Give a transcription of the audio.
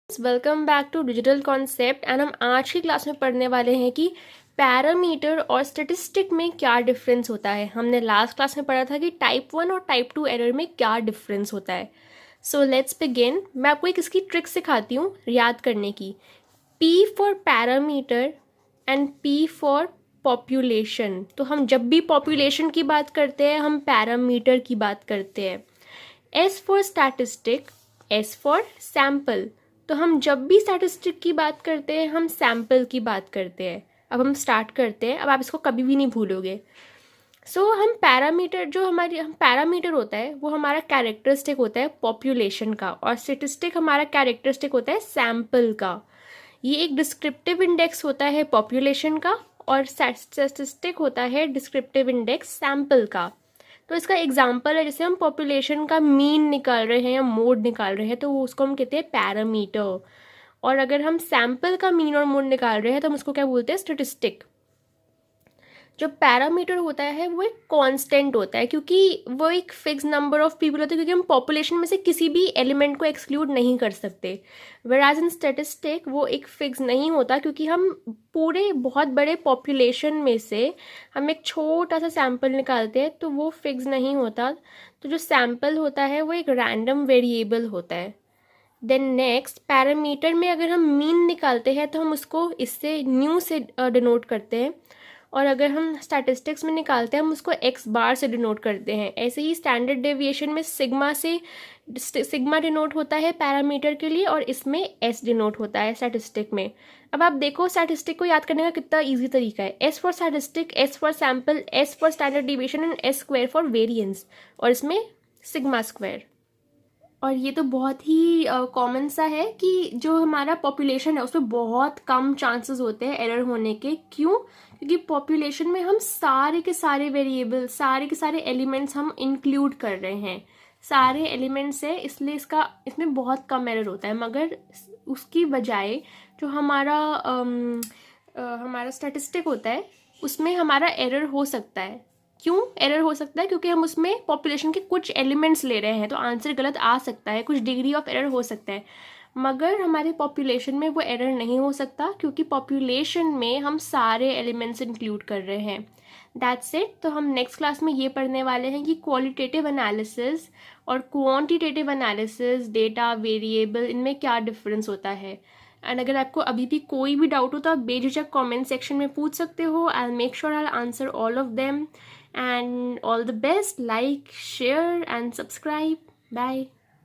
Welcome back to digital concept and हम आज की क्लास में पढ़ने वाले हैं कि पैरामीटर और स्टैटिस्टिक में क्या डिफरेंस होता है। हमने लास्ट क्लास में पढ़ा था कि टाइप 1 और टाइप 2 एरर में क्या डिफरेंस होता है। So let's begin. मैं आपको एक इसकी ट्रिक सिखाती हूँ याद करने की। P for parameter and P for population. तो हम जब भी पॉपुलेशन की बात करते हैं हम पैरामीटर की बात करते हैं। S for statistic, S for sample. तो हम जब भी स्टैटिस्टिक की बात करते हैं हम सैम्पल की बात करते हैं। अब हम स्टार्ट करते हैं, अब आप इसको कभी भी नहीं भूलोगे। हम पैरामीटर हम पैरामीटर होता है वो हमारा कैरेक्टरिस्टिक होता है पॉपुलेशन का, और स्टैटिस्टिक हमारा कैरेक्टरिस्टिक होता है सैम्पल का। ये एक डिस्क्रिप्टिव इंडेक्स होता है पॉपुलेशन का और स्टैटिस्टिक होता है डिस्क्रिप्टिव इंडेक्स सैम्पल का। तो इसका एग्जाम्पल है, जैसे हम पॉपुलेशन का मीन निकाल रहे हैं या मोड निकाल रहे हैं तो वो उसको हम कहते हैं पैरामीटर, और अगर हम सैम्पल का मीन और मोड निकाल रहे हैं तो हम उसको क्या बोलते हैं, स्टैटिस्टिक। जो पैरामीटर होता है वो एक कांस्टेंट होता है क्योंकि वो एक फिक्स नंबर ऑफ पीपल होते हैं, क्योंकि हम पॉपुलेशन में से किसी भी एलिमेंट को एक्सक्लूड नहीं कर सकते। वेराज इन स्टैटिस्टिक वो एक फिक्स नहीं होता क्योंकि हम पूरे बहुत बड़े पॉपुलेशन में से हम एक छोटा सा सैंपल निकालते हैं तो वो फिक्स नहीं होता। तो जो सैंपल होता है वो एक रैंडम वेरिएबल होता है। देन नेक्स्ट, पैरामीटर में अगर हम मीन निकालते हैं तो हम उसको इससे न्यू से डिनोट करते हैं, और अगर हम स्टैटिस्टिक्स में निकालते हैं हम उसको एक्स बार से डिनोट करते हैं। ऐसे ही स्टैंडर्ड डेविएशन में सिग्मा डिनोट होता है पैरामीटर के लिए, और इसमें एस डिनोट होता है स्टैटिस्टिक में। अब आप देखो स्टैटिस्टिक को याद करने का कितना इजी तरीका है। S for statistic, S for sample, S for standard deviation and S square for variance, और इसमें सिग्मा स्क्वायर। और ये तो बहुत ही कॉमन सा है कि जो हमारा पॉपुलेशन है उसमें बहुत कम चांसेस होते हैं एरर होने के। क्यों? क्योंकि पॉपुलेशन में हम सारे के सारे वेरिएबल, सारे के सारे एलिमेंट्स हम इंक्लूड कर रहे हैं, सारे एलिमेंट्स है, इसलिए इसमें बहुत कम एरर होता है। मगर उसकी बजाय जो हमारा स्टैटिस्टिक होता है उसमें हमारा एरर हो सकता है। क्यों एरर हो सकता है? क्योंकि हम उसमें पॉपुलेशन के कुछ एलिमेंट्स ले रहे हैं तो आंसर गलत आ सकता है, कुछ डिग्री ऑफ एरर हो सकता है। मगर हमारे पॉपुलेशन में वो एरर नहीं हो सकता क्योंकि पॉपुलेशन में हम सारे एलिमेंट्स इंक्लूड कर रहे हैं। That's it. तो हम नेक्स्ट क्लास में ये पढ़ने वाले हैं कि क्वालिटेटिव एनालिसिस और क्वांटिटेटिव एनालिसिस, डेटा, वेरिएबल, इनमें क्या डिफरेंस होता है। एंड अगर आपको अभी भी कोई भी डाउट हो तो आप बेझिझक कमेंट सेक्शन में पूछ सकते हो। I will make sure I will answer all of them. And all the best. Like, share and subscribe. Bye.